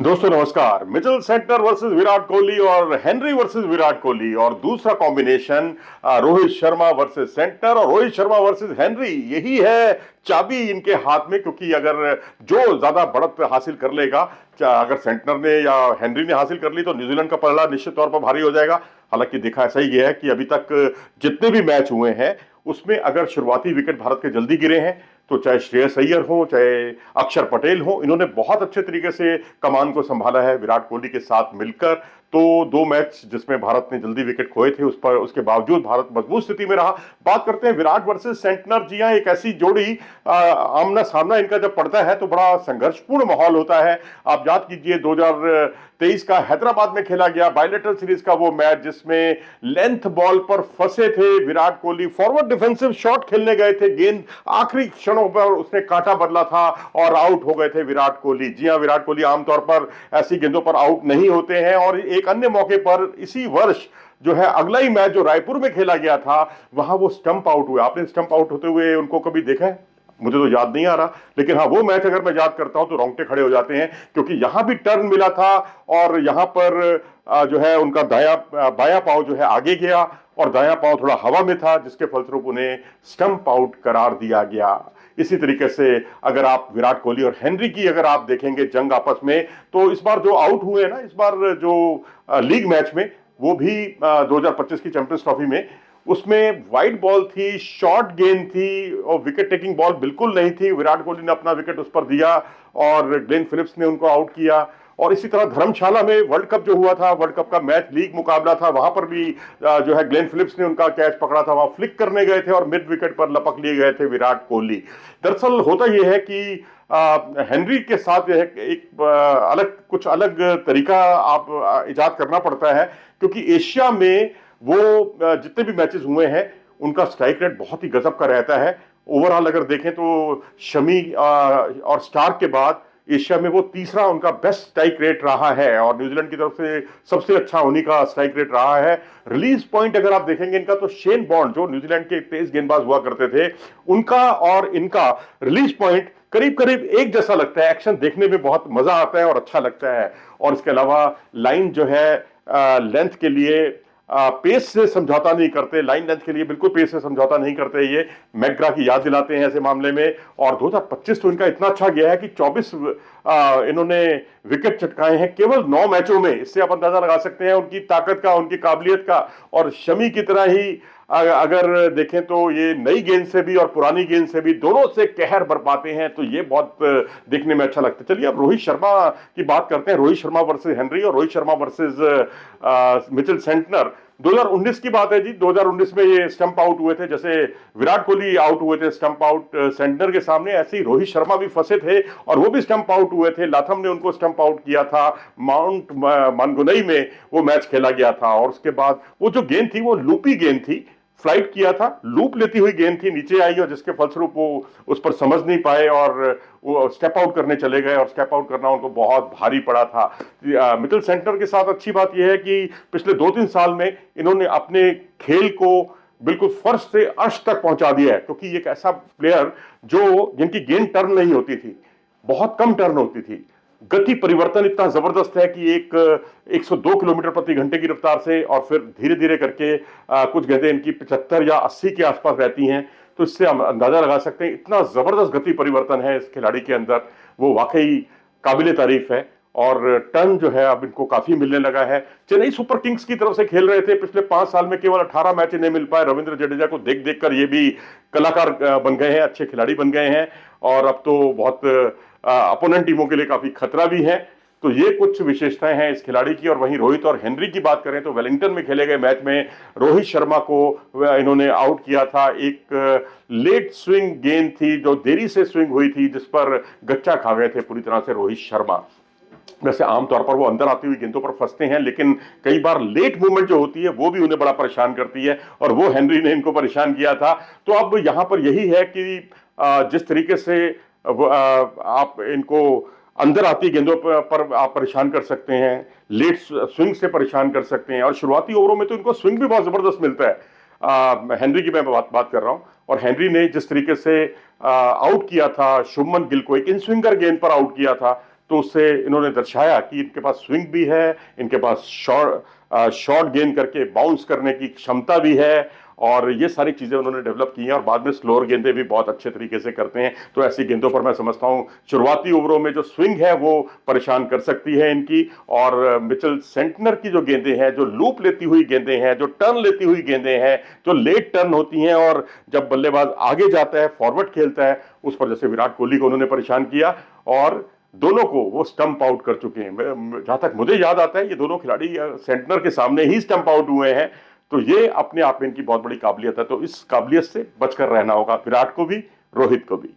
दोस्तों नमस्कार। Mitchell Santner versus Virat Kohli और हेनरी वर्सेस विराट कोहली और दूसरा combination Rohit Sharma versus Santner और रोहित शर्मा वर्सेस हेनरी, यही है चाबी इनके हाथ में। क्योंकि अगर जो ज्यादा बढ़त हासिल कर लेगा, अगर सेंटनर ने या हेनरी ने हासिल कर ली तो न्यूजीलैंड का पलड़ा निश्चित तौर पर भारी हो जाएगा। हालांकि देखा ऐसा ही है कि अभी तक जितने भी मैच हुए हैं उसमें अगर शुरुआती विकेट भारत के जल्दी गिरे हैं तो चाहे श्रेयस अय्यर हो चाहे अक्षर पटेल हो, इन्होंने बहुत अच्छे तरीके से कमान को संभाला है विराट कोहली के साथ मिलकर। तो दो मैच जिसमें भारत ने जल्दी विकेट खोए थे उस पर उसके बावजूद भारत मजबूत स्थिति में रहा। बात करते हैं विराट वर्सेस सेंटनर। जी हाँ, एक ऐसी जोड़ी आमना सामना इनका जब पड़ता है तो बड़ा संघर्षपूर्ण माहौल होता है। आप याद कीजिए 2023 का हैदराबाद में खेला गया बायलेटरल सीरीज का वो मैच जिसमें लेंथ बॉल पर फंसे थे Virat Kohli, forward defensive shot खेलने गए थे, गेंद आखिरी क्षणों पर उसने कांटा बदला था और आउट हो गए थे विराट कोहली। जी हां, विराट कोहली आमतौर पर ऐसी गेंदों पर आउट नहीं होते हैं। और एक अन्य मौके पर इसी वर्ष जो है अगला ही मैच जो रायपुर में खेला गया था वहां वो स्टंप आउट हुए। आपने स्टंप आउट होते हुए उनको कभी देखा है? मुझे तो याद नहीं आ रहा, लेकिन हाँ वो मैच अगर मैं याद करता हूं तो रोंगटे खड़े हो जाते हैं। क्योंकि यहां भी टर्न मिला था और यहां पर जो है उनका बायां पांव जो है आगे गया और दायां पांव थोड़ा हवा में था, जिसके फलस्वरूप उन्हें स्टंप आउट करार दिया गया। इसी तरीके से अगर आप विराट कोहली और हेनरी की अगर आप देखेंगे जंग आपस में, तो इस बार जो आउट हुए ना, इस बार जो लीग मैच में, वो भी 2025 की चैंपियंस ट्रॉफी में, उसमें वाइड बॉल थी, शॉर्ट गेंद थी और विकेट टेकिंग बॉल बिल्कुल नहीं थी। विराट कोहली ने अपना विकेट उस पर दिया और ग्लेन फिलिप्स ने उनको आउट किया। और इसी तरह धर्मशाला में वर्ल्ड कप जो हुआ था, वर्ल्ड कप का मैच लीग मुकाबला था, वहां पर भी जो है ग्लेन फिलिप्स ने उनका कैच पकड़ा था, वहां फ्लिक करने गए थे और मिड विकेट पर लपक लिए गए थे विराट कोहली। दरअसल होता यह है कि हेनरी के साथ एक कुछ अलग तरीका आप इजाद करना पड़ता है। क्योंकि एशिया में वो जितने भी मैचेस हुए हैं उनका स्ट्राइक रेट बहुत ही गजब का रहता है। ओवरऑल अगर देखें तो शमी और स्टार्क के बाद एशिया में वो तीसरा उनका बेस्ट स्ट्राइक रेट रहा है और न्यूजीलैंड की तरफ से सबसे अच्छा उन्हीं का स्ट्राइक रेट रहा है। रिलीज पॉइंट अगर आप देखेंगे इनका, तो शेन बॉन्ड जो न्यूजीलैंड के तेज गेंदबाज हुआ करते थे, उनका और इनका रिलीज पॉइंट करीब करीब एक जैसा लगता है। एक्शन देखने में बहुत मजा आता है और अच्छा लगता है। और इसके अलावा लाइन जो है लेंथ के लिए पेस से समझौता नहीं करते, लाइन लेंथ के लिए बिल्कुल पेस से समझौता नहीं करते। ये मैकग्रा की याद दिलाते हैं ऐसे मामले में। और 2025 तो इनका इतना अच्छा गया है कि 24 इन्होंने विकेट चटकाए हैं केवल 9 मैचों में। इससे आप अंदाजा लगा सकते हैं उनकी ताकत का, उनकी काबिलियत का। और शमी की तरह ही अगर देखें तो ये नई गेंद से भी और पुरानी गेंद से भी दोनों से कहर बरपाते हैं, तो ये बहुत देखने में अच्छा लगता है। चलिए अब रोहित शर्मा की बात करते हैं। रोहित शर्मा वर्सेस हेनरी और Rohit Sharma versus Mitchell Santner. 2019 की बात है जी। 2019 में ये स्टंप आउट हुए थे। जैसे विराट कोहली आउट हुए थे स्टंप आउट सेंटनर के सामने, ऐसे ही रोहित शर्मा भी फंसे थे और वो भी स्टंप आउट हुए थे। लाथम ने उनको स्टंप आउट किया था। माउंट मानगुनई में वो मैच खेला गया था। और उसके बाद वो जो गेंद थी वो लूपी गेंद थी, फ्लाइट किया था, लूप लेती हुई गेंद थी, नीचे आई और जिसके फलस्वरूप वो उस पर समझ नहीं पाए और वो स्टेप आउट करने चले गए और स्टेप आउट करना उनको बहुत भारी पड़ा था। मिचेल सेंटनर के साथ अच्छी बात यह है कि पिछले 2-3 साल में इन्होंने अपने खेल को बिल्कुल फर्श से अर्श तक पहुंचा दिया है। क्योंकि एक ऐसा प्लेयर जो जिनकी गेंद टर्न नहीं होती थी, बहुत कम टर्न होती थी, गति परिवर्तन इतना जबरदस्त है कि एक 102 किलोमीटर प्रति घंटे की रफ्तार से और फिर धीरे धीरे करके कुछ गेंदें इनकी 75 या 80 के आसपास रहती हैं। तो इससे हम अंदाजा लगा सकते हैं इतना जबरदस्त गति परिवर्तन है इस खिलाड़ी के अंदर। वो वाकई काबिले तारीफ है। और टर्न जो है अब इनको काफी मिलने लगा है। चेन्नई सुपर किंग्स की तरफ से खेल रहे थे, पिछले 5 साल में केवल 18 मैच नहीं मिल पाए। रविंद्र जडेजा को देख देख कर ये भी कलाकार बन गए हैं, अच्छे खिलाड़ी बन गए हैं और अब तो बहुत अपोनेंट टीमों के लिए काफी खतरा भी है। तो ये कुछ विशेषताएं हैं इस खिलाड़ी की। और वहीं रोहित और हेनरी की बात करें तो वेलिंगटन में खेले गए मैच में रोहित शर्मा को इन्होंने आउट किया था। एक लेट स्विंग गेंद थी जो देरी से स्विंग हुई थी, जिस पर गच्चा खा गए थे पूरी तरह से रोहित शर्मा। वैसे आमतौर पर वो अंदर आती हुई गेंदों पर फंसते हैं, लेकिन कई बार लेट मूवमेंट जो होती है वो भी उन्हें बड़ा परेशान करती है और वो हेनरी ने इनको परेशान किया था। तो अब यहां पर यही है कि जिस तरीके से आप इनको अंदर आती गेंदों पर आप परेशान कर सकते हैं, लेट स्विंग से परेशान कर सकते हैं। और शुरुआती ओवरों में तो इनको स्विंग भी बहुत जबरदस्त मिलता है। हेनरी की मैं बात कर रहा हूं। और हेनरी ने जिस तरीके से आउट किया था शुभमन गिल को, एक इन स्विंगर गेंद पर आउट किया था, तो उससे इन्होंने दर्शाया कि इनके पास स्विंग भी है, इनके पास शॉर्ट गेंद करके बाउंस करने की क्षमता भी है, और ये सारी चीजें उन्होंने डेवलप की हैं। और बाद में स्लोअर गेंदें भी बहुत अच्छे तरीके से करते हैं। तो ऐसी गेंदों पर मैं समझता हूं शुरुआती ओवरों में जो स्विंग है वो परेशान कर सकती है इनकी। और मिचेल सेंटनर की जो गेंदें हैं, जो लूप लेती हुई गेंदें हैं, जो टर्न लेती हुई गेंदें हैं, जो लेट टर्न होती हैं, और जब बल्लेबाज आगे जाता है, फॉरवर्ड खेलता है, उस पर जैसे विराट कोहली को उन्होंने परेशान किया, और दोनों को वो स्टंप आउट कर चुके हैं। जहां तक मुझे याद आता है, ये दोनों खिलाड़ी सेंटनर के सामने ही स्टंप आउट हुए हैं। तो ये अपने आप में इनकी बहुत बड़ी काबिलियत है। तो इस काबिलियत से बचकर रहना होगा विराट को भी, रोहित को भी।